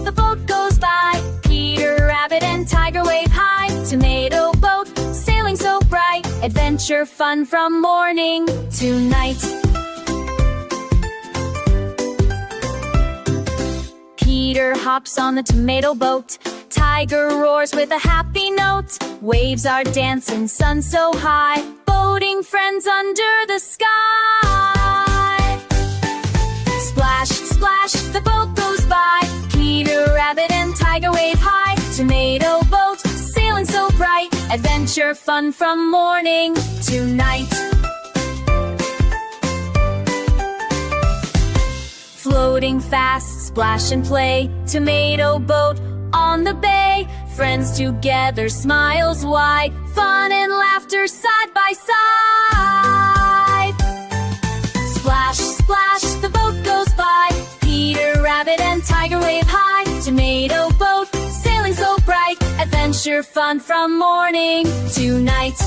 the boat goes by. Peter Rabbit and Tiger wave high. Tomato boat, sailing so bright. Adventure fun from morning to night. Peter hops on the tomato boat. Tiger roars with a happy note. Waves are dancing, sun so high. Boating friends under the sky. Splash, splash, the boat goes by. Peter Rabbit and Tiger wave high. Tomato boat, sailing so bright. Adventure fun from morning to night. Floating fast, splash and play. Tomato boat on the bay. Friends together, smiles wide. Fun and laughter side by side. Splash, splash, the boat goes by. Peter Rabbit and Tiger wave high. Tomato boat, sailing so bright. Adventure fun from morning to night.